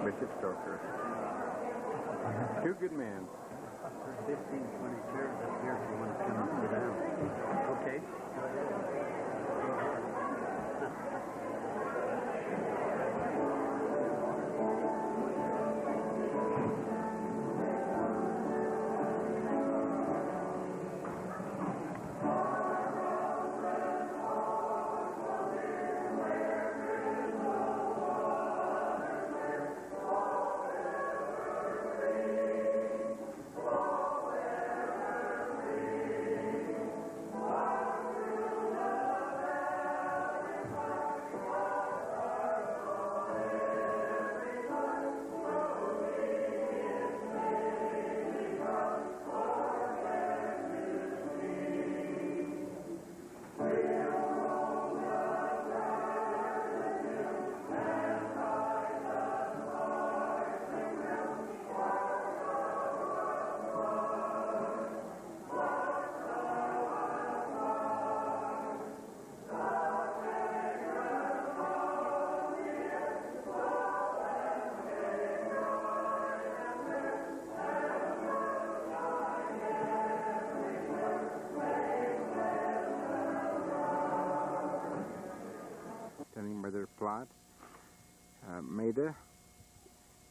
Bishop Stoker. Two good men. 15, 20 chairs up here if you want to come and sit down. Okay. Standing by their plot. Maida,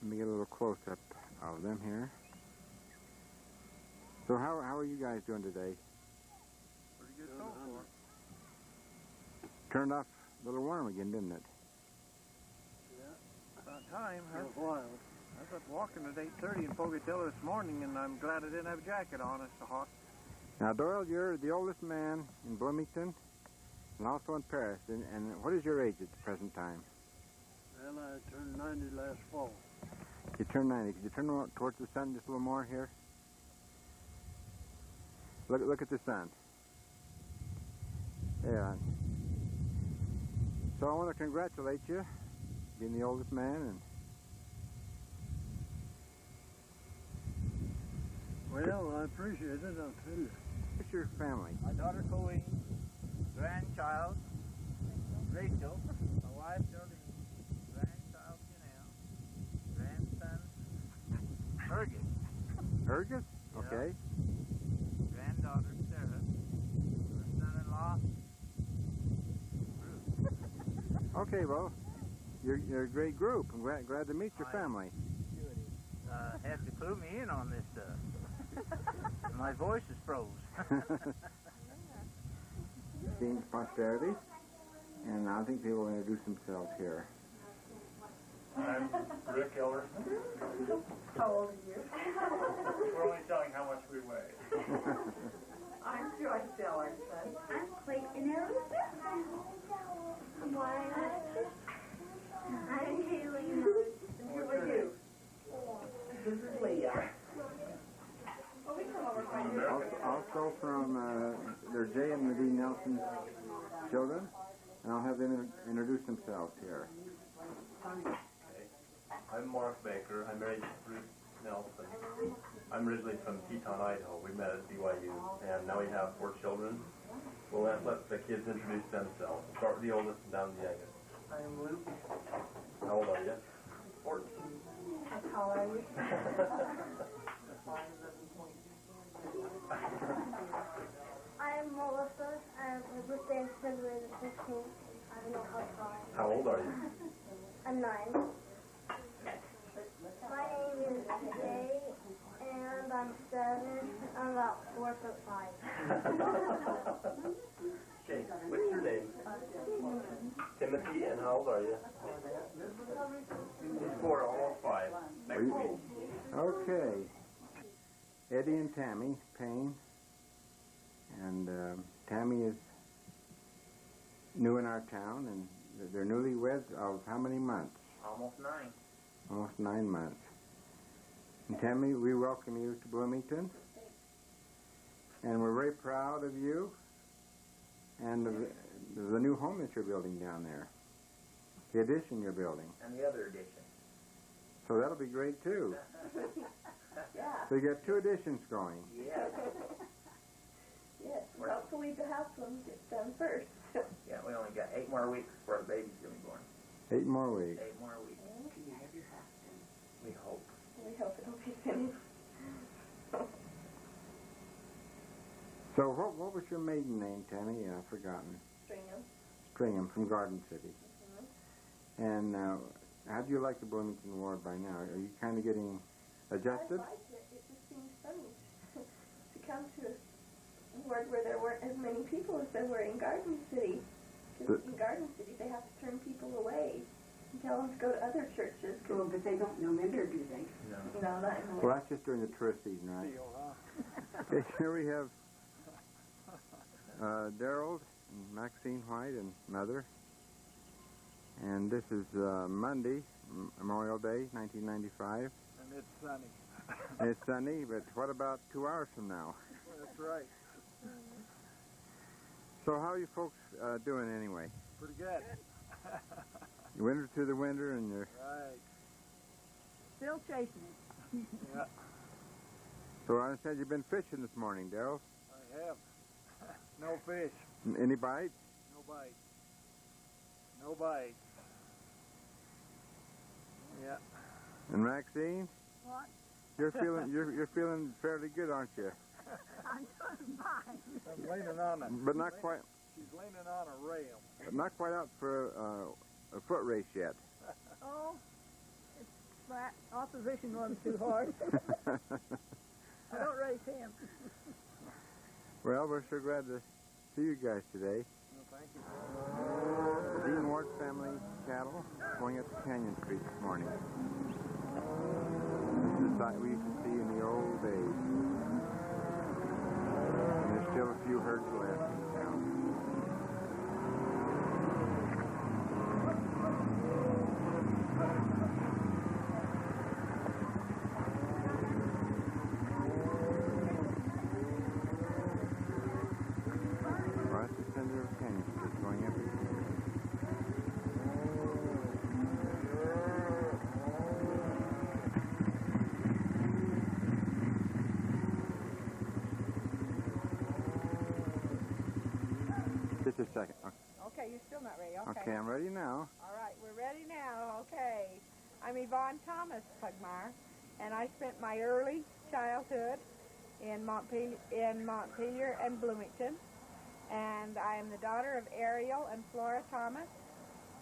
let me get a little close-up of them here. So how are you guys doing today? Pretty good so far. Turned off a little warm again, didn't it? Yeah, about time. For a while. I was up walking at 8:30 in Pocatello this morning, and I'm glad I didn't have a jacket on. It's so hot. Now, Doyle, you're the oldest man in Bloomington and also in Paris. And what is your age at the present time? Well, I turned 90 last fall. You turned 90. Could you turn towards the sun just a little more here? Look at the sun. Yeah. So I want to congratulate you, being the oldest man. And well, I appreciate it, I'll tell you. what's your family? My daughter Colleen, grandchild Rachel, my wife Darlene, grandchild Janelle, grandson Fergus. Fergus? Yeah. Okay. Granddaughter Sarah, son-in-law Bruce. Okay, well, you're a great group. I'm glad to meet your family. Have to clue me in on this stuff. My voice is froze. Seems prosperity, and I think people will introduce themselves here. I'm Rick Ellerson. How old are you? We're only telling how much we weigh. I'm Joyce Ellerson. I'm Clayton Ellerson. I'm Haley. And who are you? This is Leah. Well, we come over quite a bit. Also from, they're Jay and Medee Nelson's children, and I'll have them introduce themselves here. Okay. I'm Mark Baker. I married Ruth Nelson. I'm originally from Teton, Idaho. We met at BYU, and now we have 4 children. We'll let the kids introduce themselves. We'll start with the oldest and down to the youngest. I'm Luke. How old are you? 14. How are you? I'm Melissa. My birthday is February the 15th. I don't know how far. How old are you? I'm 9. My name is Jay, and I'm 7. I'm about 4'5". Okay, what's your name? Timothy, and how old are you? He's 4, almost 5. Next week. Okay. Eddie and Tammy Payne. And Tammy is new in our town, and they're newlyweds of how many months? Almost 9. Almost 9 months. And Tammy, we welcome you to Bloomington. And we're very proud of you and of the new home that you're building down there. The addition you're building. And the other addition. So that'll be great, too. Yeah. So you got 2 additions going. Yeah. Yes. Hopefully the house one gets done first. Yeah, we only got 8 more weeks before the baby's going to be born. 8 more weeks. 8 more weeks. We hope. We hope it'll be finished. So what was your maiden name, Tammy? I've forgotten. Stringham. Stringham from Garden City. And how do you like the Bloomington ward by now? Are you kind of getting adjusted? I like it. It just seems funny to come to a ward where there weren't as many people as there were in Garden City. Because in Garden City they have to turn people away and tell them to go to other churches. Well, but they don't know Minder, do they? No. No, not anymore. Well, that's just during the tourist season, right? Okay, here we have Daryl and Maxine White and Mother. And this is Monday, Memorial Day, 1995. And it's sunny. And it's sunny, but what about 2 hours from now? That's right. So how are you folks doing anyway? Pretty good. Winter to the winter, and you're... Right. Still chasing it. Yeah, So I understand you've been fishing this morning, Daryl. I have. No fish. Any bites? No bites. No bites. Yeah. And Maxine? What? You're feeling fairly good, aren't you? I'm doing fine. I'm leaning on it. But not quite. She's leaning on a rail. But not quite out for a foot race yet. Oh, it's flat. Opposition wasn't too hard. I don't race him. Well, we're sure glad to see you guys today. Well, thank you. The Dean Ward family cattle going up Canyon Street this morning. This is the site we used to see in the old days. And there's still a few herds left in town. Right at the center of Canyon Street going up. Just a second. Okay, you're still not ready. Okay, I'm ready now. All right, we're ready now. Okay. I'm Yvonne Thomas Pugmire, and I spent my early childhood in Montpelier and Bloomington. And I am the daughter of Ariel and Flora Thomas,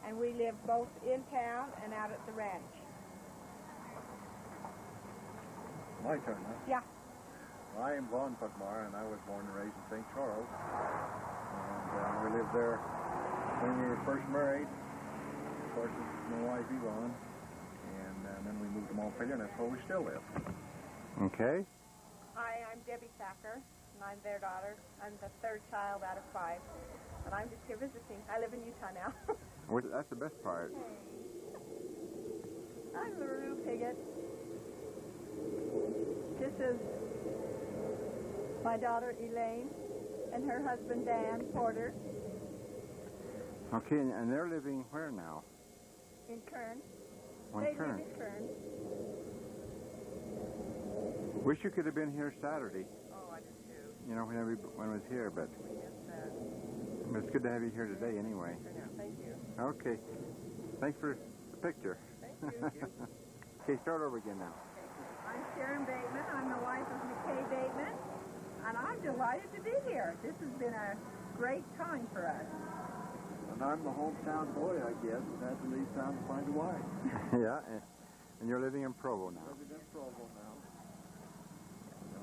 and we live both in town and out at the ranch. My turn, huh? Yeah. I am Vaughn Pugmire, and I was born and raised in St. Charles. And we lived there when we were first married. Of course, it's my wife, Yvonne. And then we moved to Montpelier, and that's where we still live. Okay. Hi, I'm Debbie Thacker, and I'm their daughter. I'm the 3rd child out of 5, and I'm just here visiting. I live in Utah now. That's the best part. I'm LaRue Piggott. This is my daughter Elaine and her husband Dan Porter Okay, and they're living where now? in Kern. On They Kern. live in Kern. Wish you could have been here Saturday. Oh, I do too. You know, when everyone was here, but We just it's good to have you here today anyway. turned out. Thank you. Okay. Thanks for the picture. Thank you. Okay, start over again now. I'm Sharon Bateman. I'm the wife of McKay Bateman, and I'm delighted to be here. This has been a great time for us. And I'm the hometown boy, I guess, and had to leave town to find a wife. Yeah, and you're living in Provo now. Living in Provo now.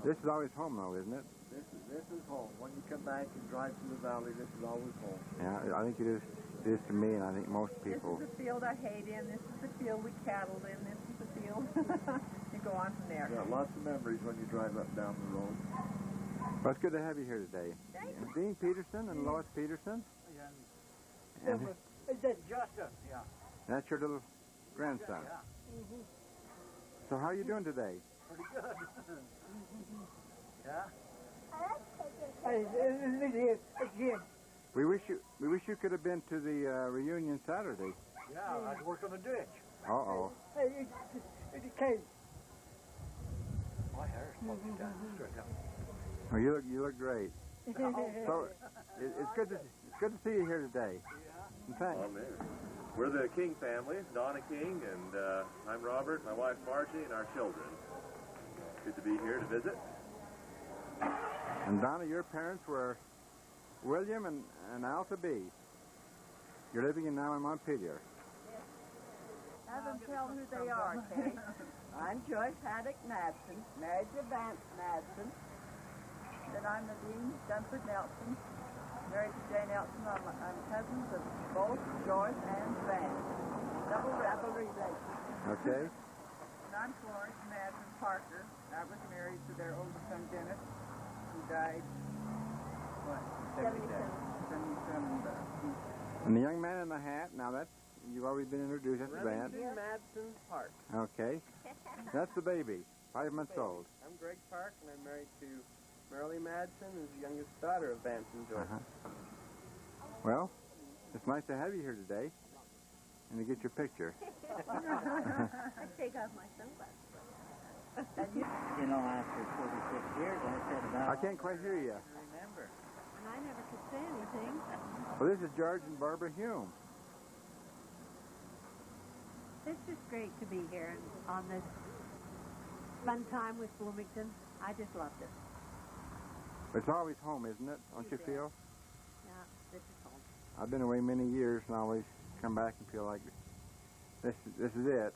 This is always home, though, isn't it? This is home. When you come back and drive through the valley, this is always home. Yeah, I think it is to me, and I think most people. This is the field I hayed in. This is the field we cattled in. This is the field. You go on from there. Yeah, lots of memories when you drive up down the road. Well, it's good to have you here today. Dean Peterson and Lois Peterson. And Yeah. that's your little grandson. Yeah. So how are you doing today? Pretty good. Yeah. We wish you could have been to the reunion Saturday. Yeah, I'd work on the ditch. Uh-oh. My hair's fucking down straight up. Oh, you look great. So it's good to see you here today. And thanks. Oh, man. We're the King family, Donna King, and I'm Robert, my wife Margie, and our children. Good to be here to visit. And Donna, your parents were William and Alta B. You're living now in Montpelier. Have them tell who they are, okay? I'm Joyce Haddock Madsen, married to Vance Madsen. Then I'm Nadine Dunford Nelson, married to Jane Nelson. I'm cousins of both Joyce and Vance. Double relation. Okay. And I'm Florence Madsen Parker. I was married to their oldest son, Dennis, who died, 77. And the young man in the hat, now that's, you've already been introduced, that's Vance. Madsen Park. Okay. That's the baby, 5 months old. I'm Greg Park, and I'm married to Marilee Madsen, who's the youngest daughter of Vance and Joyce. Well, it's nice to have you here today and to get your picture. I take off my sunglasses. You know, after 46 years, I said about... I can't quite hear you. Remember. And I never could say anything. Well, this is George and Barbara Hume. It's just great to be here on this fun time with Bloomington. I just loved it. It's always home, isn't it? Don't you feel? Yeah, this is home. I've been away many years and I always come back and feel like this is it.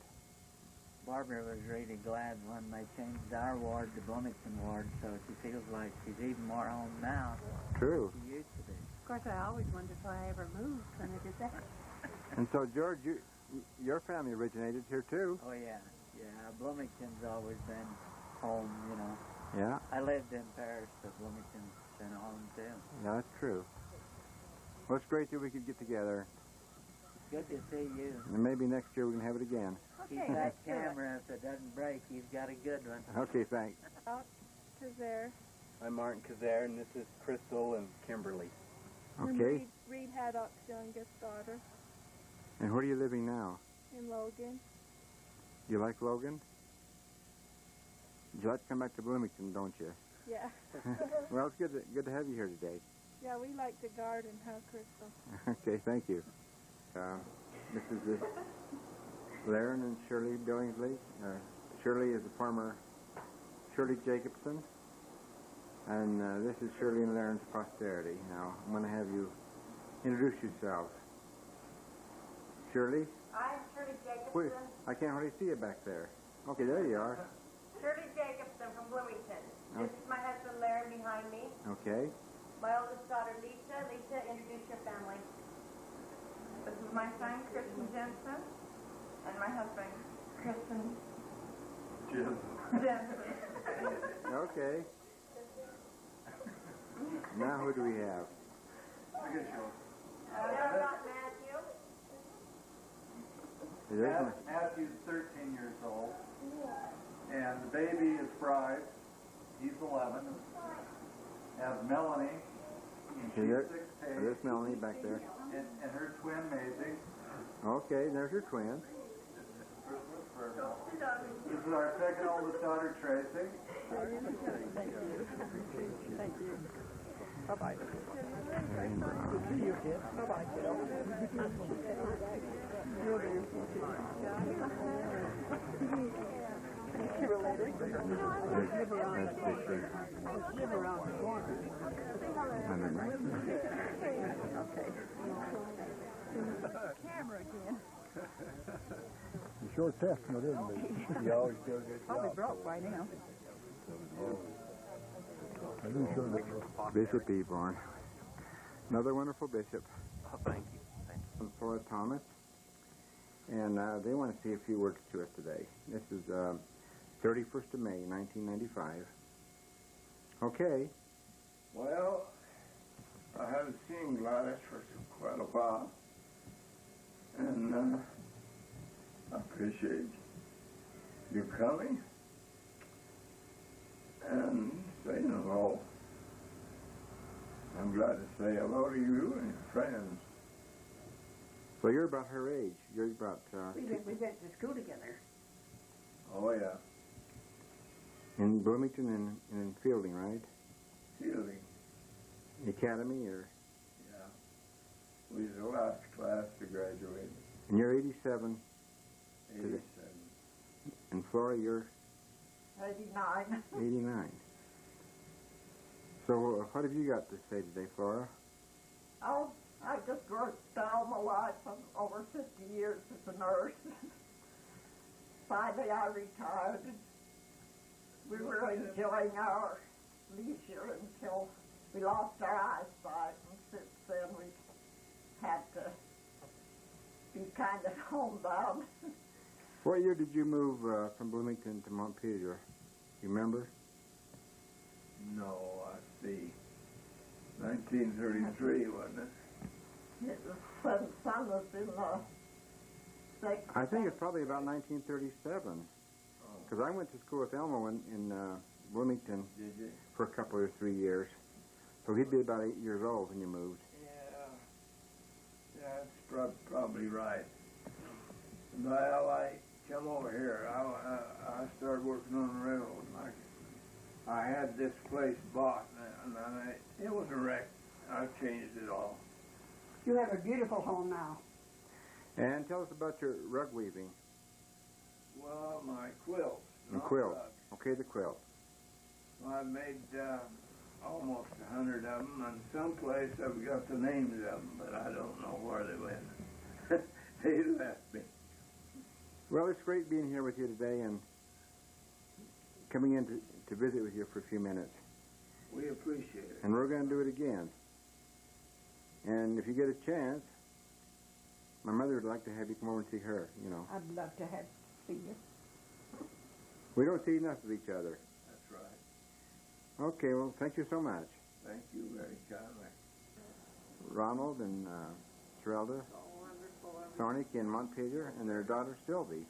Barbara was really glad when they changed our ward to Bloomington ward, so she feels like she's even more home now True. than she used to be. Of course, I always wondered why I ever moved when I did that. And so, George, your family originated here too. Oh, yeah. Yeah, Bloomington's always been home, you know. Yeah. I lived in Paris, but Bloomington's been home, too. Yeah, that's true. Well, it's great that we could get together. Good to see you. And maybe next year we can have it again. Keep that camera, if it doesn't break, you've got a good one. Okay, thanks. Kazare. I'm Martin Kazare, and this is Crystal and Kimberly. Okay. Reed Haddock's youngest daughter And where are you living now? in Logan. You like Logan? You like to come back to Bloomington, don't you? Yeah. Well, it's good to have you here today. Yeah, we like to garden, huh, Crystal? Okay, thank you. This is Laren and Shirley Billingsley. Shirley is the farmer Shirley Jacobson. And this is Shirley and Laren's posterity. Now, I'm going to have you introduce yourselves. Shirley? I'm Shirley Jacobson. Wait, I can't hardly see you back there. Okay, there you are. Shirley Jacobson from Bloomington. This is my husband, Larry, behind me. Okay. My oldest daughter, Lisa. Lisa, introduce your family. This is my son, Kristen Jensen, and my husband, Kristen Jensen. Okay. Now who do we have? I've got Matthew. Matthew's 13 years old, and the baby is Bryce. He's 11. Have Melanie, and she's 16. There's Melanie back there. And her twin, Maisie. Okay, there's your twin. This is our second oldest daughter, Tracy. Thank you. Bye-bye. See you, kid. Bye-bye, kiddo. See you later. Live around the corner. Okay. Camera again. You sure testing it, isn't it? You always do a good job. Probably broke by now. Bishop Eborn. Another wonderful bishop. Oh, thank you. Thank you. From Flora Thomas. And they want to say a few words to us today. This is 31st of May, 1995. Okay. Well, I haven't seen Gladys for quite a while. And I appreciate you coming and saying hello. I'm glad to say hello to you and your friends. So you're about her age. You're about... We went to school together. Oh, yeah. in Bloomington and in Fielding, right? Fielding. The academy, or... Yeah. We was the last class to graduate. And you're 87. 87. And Flora, you're... 89. 89. So what have you got to say today, Flora? Oh, I just worked all my life. I'm over 50 years as a nurse. Finally, I retired. We were enjoying our leisure until we lost our eyesight, and since then we've had to be kind of homebound. What year did you move from Bloomington to Montpelier? You remember? No, I see. 1933, wasn't it? It was when son was in the sixth. I think it's probably about 1937. Because I went to school with Elmo in Bloomington for a couple or 3 years. So he'd be about 8 years old when you moved. Yeah, that's probably right. Well, I come over here. I started working on the railroad. I had this place bought, and it was a wreck. I changed it all. You have a beautiful home now. And tell us about your rug weaving. Well, my quilts. And quilts. Okay, the quilt. Well, I made almost 100 of them, and someplace I've got the names of them, but I don't know where they went. They left me. Well, it's great being here with you today and coming in to visit with you for a few minutes. We appreciate it. And we're going to do it again. And if you get a chance, my mother would like to have you come over and see her, you know. I'd love to have see you. We don't see enough of each other. That's right. Okay, well, thank you so much. Thank you very kindly. Ronald and Serelda, Sonic in Montpelier, and their daughter Sylvie.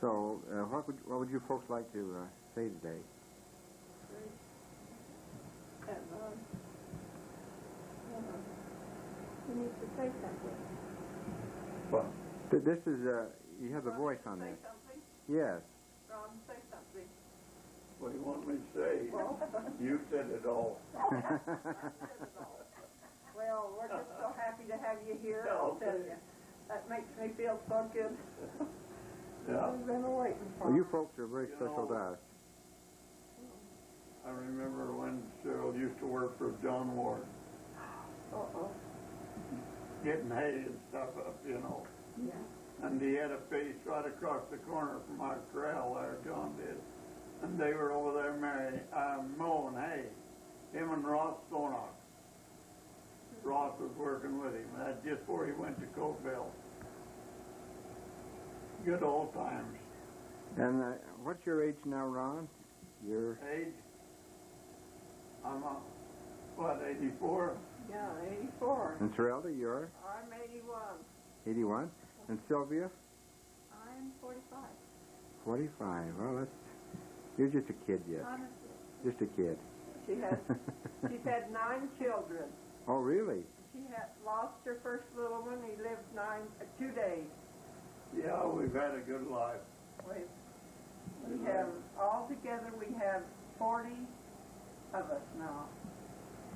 So, what would you folks like to say today? You need to say something. What? This is, you have the voice on this. Say something? Yes. Ron, say something. What do you want me to say? You said it all. Well, we're just so happy to have you here. Yeah, I'll tell you. That makes me feel so good. Yeah. We've been waiting for Well, you folks are very special to us. I remember when Cyril used to work for John Ward. Uh-oh. Getting hay and stuff up, you know. Yeah. And he had a place right across the corner from our corral there, John did. And they were over there mowing hay. Him and Ross Stonock. Ross was working with him. That's just before he went to Cokeville. Good old times. And what's your age now, Ron? Your Age? I'm, 84? Yeah, 84. And Serelda, you're I'm 81. 81. And Sylvia? I'm 45. 45. Well, you're just a kid yet. Just a kid. She's had 9 children. Oh, really? She had lost her first little one. He lived 2 days. Yeah, we've had a good life. We have, altogether, we have 40 of us now.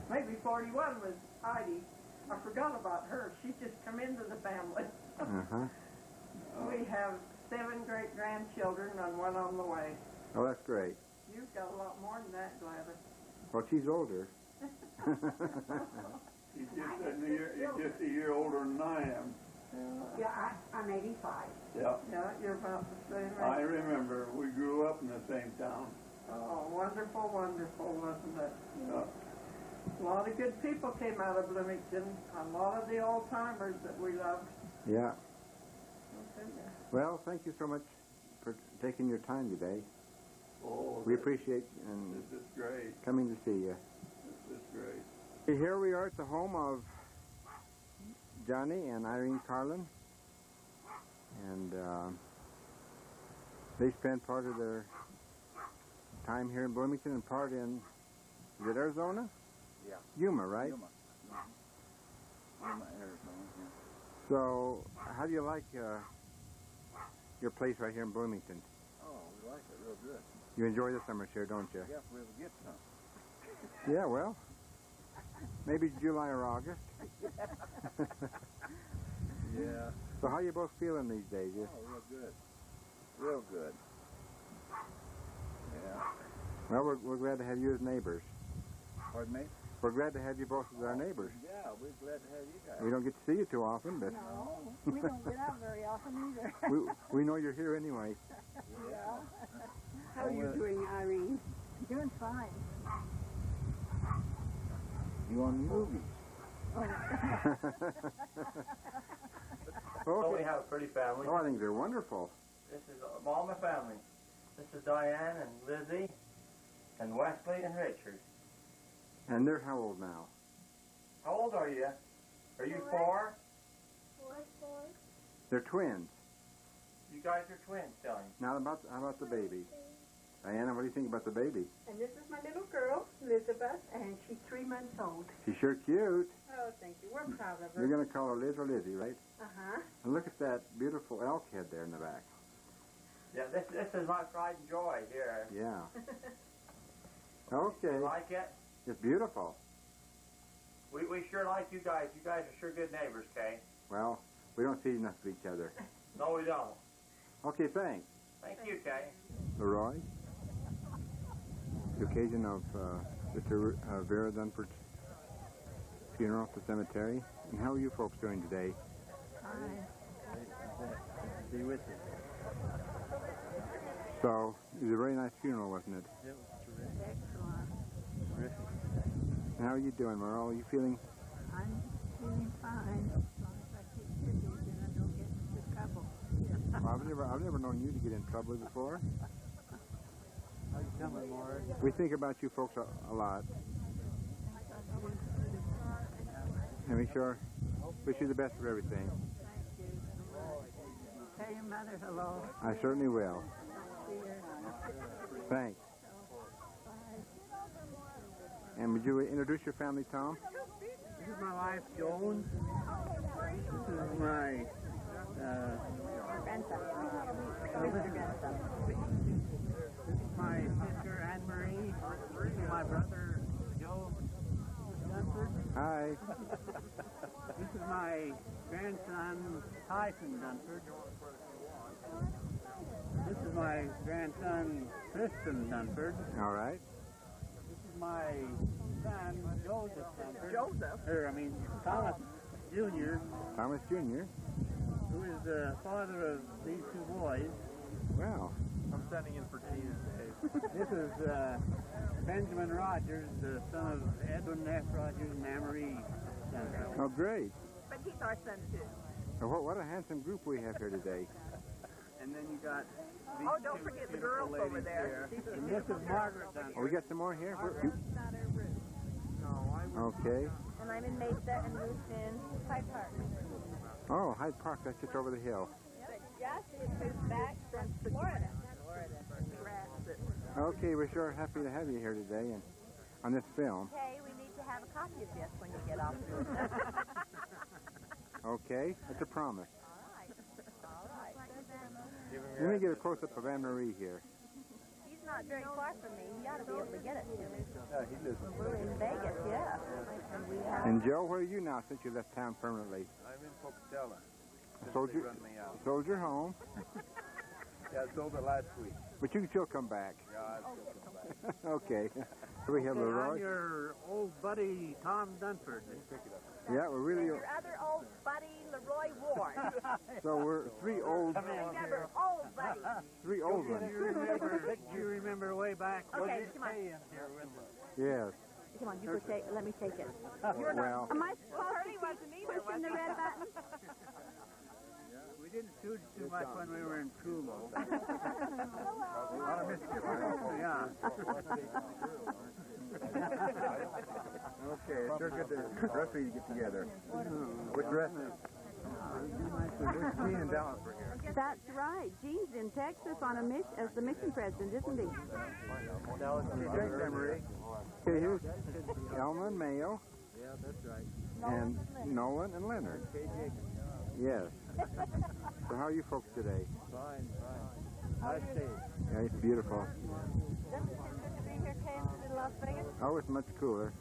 Maybe 41 was Heidi. I forgot about her. She just come into the family. Uh-huh. We have 7 great-grandchildren and 1 on the way. Oh, that's great. You've got a lot more than that, Gladys. Well, she's older. He's just a year older than I am. Yeah, I'm 85. Yeah. Yeah, you're about the same age. I remember we grew up in the same town. Oh, wonderful, wonderful, wasn't it? A lot of good people came out of Bloomington. A lot of the old-timers that we loved. Yeah. Well, thank you so much for taking your time today. Oh, We appreciate and this is great. coming to see you. This is great. Here we are at the home of Johnny and Irene Carlin, and they spent part of their time here in Bloomington and part in, is it Arizona? Yeah. Yuma, right? Yuma. Yuma, Arizona, yeah. So, how do you like your place right here in Bloomington? Oh, we like it real good. You enjoy the summers here, don't you? Yeah, we'll get some. Yeah, well, maybe July or August. Yeah. So how you both feeling these days? Oh, real good. Real good. Yeah. Well, we're glad to have you as neighbors. Pardon me? We're glad to have you both as our neighbors. Yeah, we're glad to have you guys. We don't get to see you too often, but No, we don't get out very often either. we know you're here anyway. Yeah. How are you doing, Irene? Doing fine. You on movies? So we have a pretty family. Oh, I think they're wonderful. This is all my family. This is Diane and Lizzie and Wesley and Richard. And they're how old now? How old are you? Are you 4? 4. They're twins. You guys are twins, Johnny. Now how about the baby? Diana, what do you think about the baby? And this is my little girl, Elizabeth, and she's 3 months old. She's sure cute. Oh, thank you. We're proud of her. You're going to call her Liz or Lizzie, right? Uh-huh. And look at that beautiful elk head there in the back. Yeah, this is my pride and joy here. Yeah. Okay. You like it? It's beautiful. We sure like you guys. You guys are sure good neighbors, Kay. Well, we don't see enough of each other. No, we don't. Okay, thanks. Thank you, Kay. Leroy, the occasion of Mr. Vera Dunford's funeral at the cemetery. And how are you folks doing today? Be with you. So, it was a very nice funeral, wasn't it? It was terrific. Excellent. Terrific. And how are you doing, Merle? Are you feeling? I'm feeling fine. As long as I keep busy, then I don't get into trouble. Well, I've never known you to get in trouble before. How you coming, Morris? We think about you folks a lot. And we sure wish you the best for everything. Thank you. Tell your mother hello. I certainly will. See her. Thanks. And would you introduce your family, Tom? This is my wife, Joan. This is my Grandson. This is my sister, Anne-Marie. This is my brother, Joe Dunford. Hi. This is my grandson, Tyson Dunford. This is my grandson, Tristan Dunford. All right. This is my son, Joseph Dunford. Joseph? Thomas Jr., Thomas Jr. who is the father of these 2 boys. Wow. I'm standing in for tea today. This is Benjamin Rogers, the son of Edwin F. Rogers and Anne-Marie Dunford. Oh, great. But he's our son, too. Well, what a handsome group we have here today. And then you got these Oh, don't 2 forget the beautiful girls over ladies there. here. And this is Margaret Dunford. Oh, we got some more here? Not our room. Okay. And I'm in Mesa and moved in Hyde Park. Oh, Hyde Park, that's just over the hill. But Josh is moved back from Florida. Okay, we're sure happy to have you here today and on this film. Okay, we need to have a copy of this when you get off. Okay, that's a promise. All right. Let me get a close-up of Anne-Marie here. He's not very far from me. You ought to be able to get it to me. Yeah, he lives in We're in Vegas, yeah. And we have... And Joe, where are you now since you left town permanently? I'm in Pocatello. Sold They your, run me out. sold your home, Yeah, I sold it last week. but you can still come back. Yeah, I still come back. Okay. Here we have Okay, Leroy. I'm your old buddy, Tom Dunford. Yeah, we're really... Your other old buddy, Brother Roy Ward. So we're three old Remember, old buddy. Three old ones. You remember way back? Okay, come on. in here with us. Yes. Come on, you go take. Let me take it. Well, Am I supposed Hurley wasn't either, pushing the was he? red button? We didn't shoot too much when we were in Kulo. A lot of mischief. Yeah. Okay, it's sure good to rest of you get together. Which rest? Gene and Dallas were here. That's right. Gene's in Texas on a mission as the mission president, isn't he? Thanks, Emery. okay, here's Elma and Mayo, Yeah, that's right. and Nolan and Leonard. Yes. So how are you folks today? Fine. Nice day. Yeah, it's beautiful. Doesn't it seem good to be here, Kansas, in Las Vegas? Oh, it's much cooler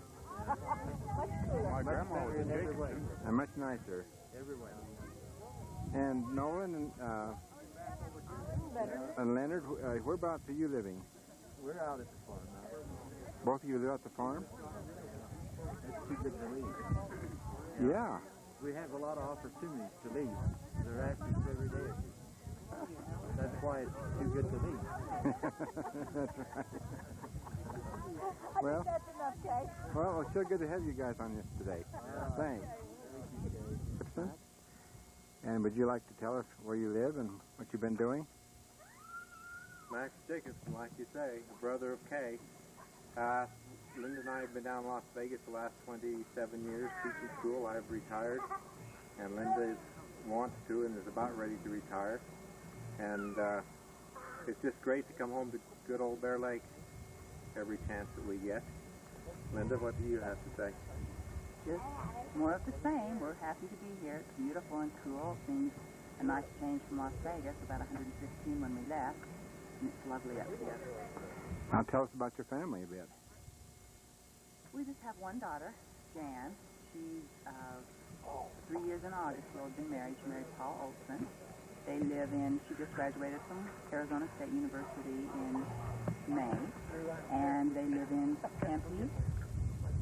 Much cooler. My grandma was in every Jacob. way. and much nicer. Every way. And Nolan and Leonard, whereabouts are you living? We're out at the farm now. Both of you live at the farm? It's too good to leave. Yeah. We have a lot of opportunities to leave. There are actions every day. That's why it's too good to leave. That's right. I Well- think that's enough, Kay. Well, it's so good to have you guys on this today. Thanks. Gibson? And would you like to tell us where you live and what you've been doing? Max Jacobson, like you say, a brother of Kay. Linda and I have been down in Las Vegas the last 27 years teaching school. I've retired, and Linda wants to and is about ready to retire. And it's just great to come home to good old Bear Lake every chance that we get. Linda, what do you have to say? Just more of the same. We're happy to be here. It's beautiful and cool. It seems a nice change from Las Vegas, about 115 when we left, and it's lovely up here. Now tell us about your family a bit. We just have one daughter, Jan. She's 3 years in August. We'll be married. She married Paul Olson. They live in, she just graduated from Arizona State University in May, and they live in Tempe.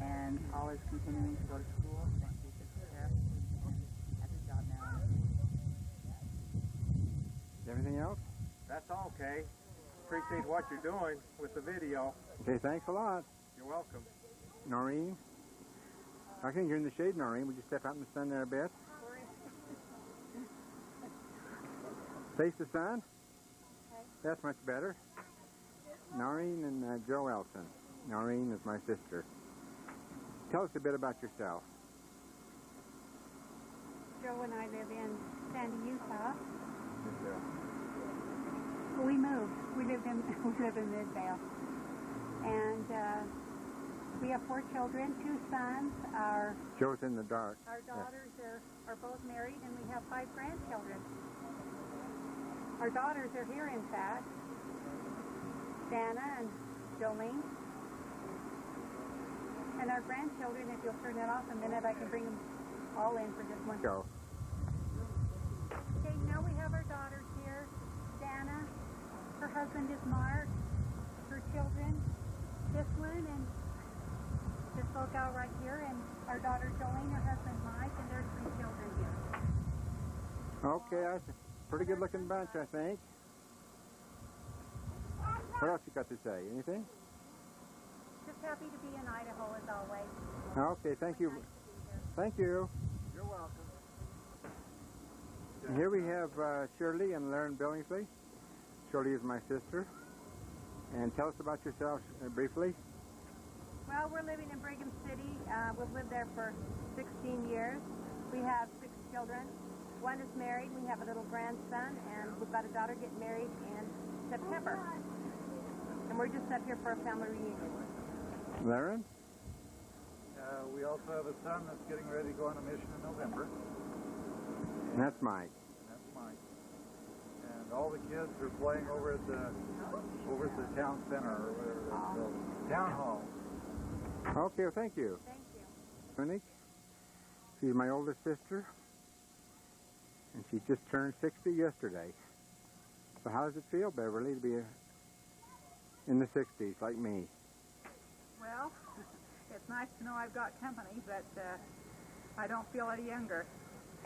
And Paul is continuing to go to school. He's a sheriff and has a job now. Anything else? That's all, Kay. Appreciate what you're doing with the video. Okay, thanks a lot. You're welcome. Noreen? I think you're in the shade, Noreen. Would you step out in the sun there a bit? Face the sun? Okay. That's much better. Noreen and Joe Elson. Noreen is my sister. Tell us a bit about yourself. Joe and I live in Sandy, Utah. We moved. We live in Midvale. And we have 4 children, 2 sons. Our Joe's in the dark. daughters are both married, and we have 5 grandchildren. Our daughters are here, in fact. Dana and Jolene. And our grandchildren, if you'll turn that off a minute, I can bring them all in for just one. Go. Okay, now we have our daughters here. Dana, her husband is Mark, her children, this one, and this little gal right here, and our daughter Jolene, her husband Mike, and their 3 children here. Okay, that's a pretty good looking bunch, I think. What else you got to say? Anything? Just happy to be in Idaho as always. Okay, thank you. Thank you. You're welcome. And here we have Shirley and Lauren Billingsley. Shirley is my sister. And tell us about yourself briefly. Well, we're living in Brigham City. We've lived there for 16 years. We have 6 children. One is married. We have a little grandson, and we've got a daughter getting married in September. And we're just up here for a family reunion. Lauren? We also have a son that's getting ready to go on a mission in November. And that's Mike. That's Mike. And all the kids are playing over at the town center, or whatever, the town hall. Okay, well, thank you. Thank you. Monique, she's my oldest sister, and she just turned 60 yesterday. So how does it feel, Beverly, to be in the 60s like me? Well, it's nice to know I've got company, but I don't feel any younger.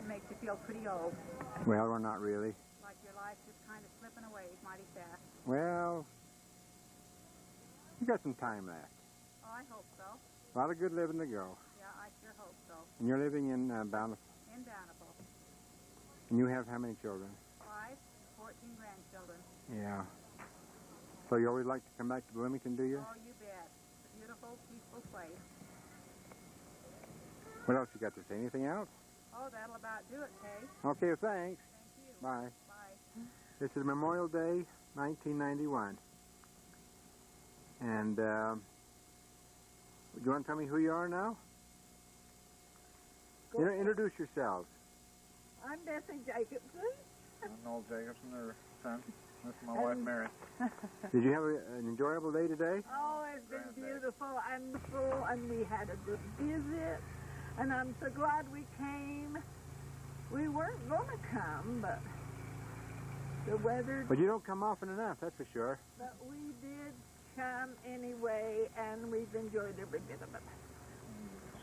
It makes you feel pretty old. Well, we're not really. Like your life's just kind of slipping away mighty fast. Well, you got some time left. Oh, I hope so. A lot of good living to go. Yeah, I sure hope so. And you're living in Bountiful. In Bountiful. And you have how many children? 5, 14 grandchildren. Yeah. So you always like to come back to Bloomington, do you? Oh, you bet. It's a beautiful, peaceful place. What else you got to say? Anything else? Oh, that'll about do it, Kay. Okay, thanks. Thank you. Bye. Bye. This is Memorial Day, 1991. And do you want to tell me who you are now? Introduce yourselves. I'm Bessie Jacobson. I'm Noel Jacobson, her son. This is my wife, Mary. Did you have an enjoyable day today? Oh, it's been beautiful and full, and we had a good visit. And I'm so glad we came. We weren't going to come, but the weather... But you don't come often enough, that's for sure. But we did come anyway, and we've enjoyed every bit of it.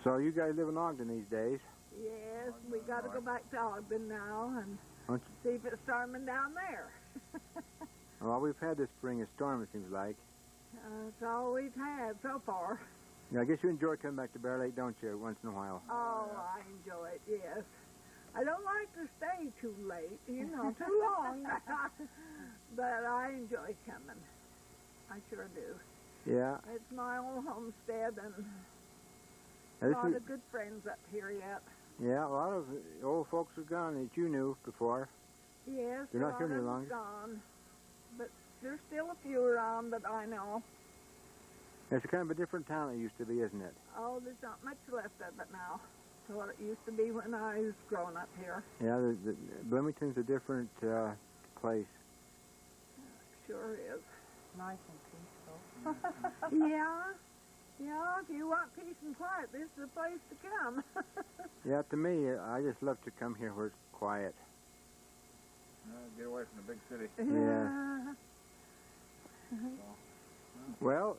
So you guys live in Ogden these days? Yes, we got to go back to Ogden now and see if it's storming down there. Well, we've had this spring a storm, it seems like. That's all we've had so far. Yeah, I guess you enjoy coming back to Bear Lake, don't you, once in a while? Oh, I enjoy it, yes. I don't like to stay too late, too long. But I enjoy coming. I sure do. Yeah. It's my old homestead, and Now, a lot of good friends up here yet. Yeah, a lot of old folks are gone that you knew before. Yes, They're not here any a lot longer. of them gone. But there's still a few around that I know. It's kind of a different town it used to be, isn't it? Oh, there's not much left of it now to what it used to be when I was growing up here. Yeah, Bloomington's a different place. Sure is. Nice and peaceful. Yeah, if you want peace and quiet, this is the place to come. Yeah, to me, I just love to come here where it's quiet. Get away from the big city. Yeah. Well,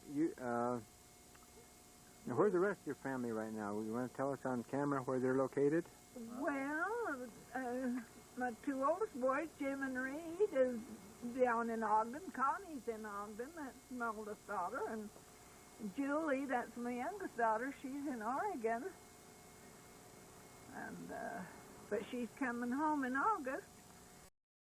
now where's the rest of your family right now? You want to tell us on camera where they're located? Well, my two oldest boys, Jim and Reed, is down in Ogden. Connie's in Ogden. That's my oldest daughter. And Julie, that's my youngest daughter. She's in Oregon. And but she's coming home in August.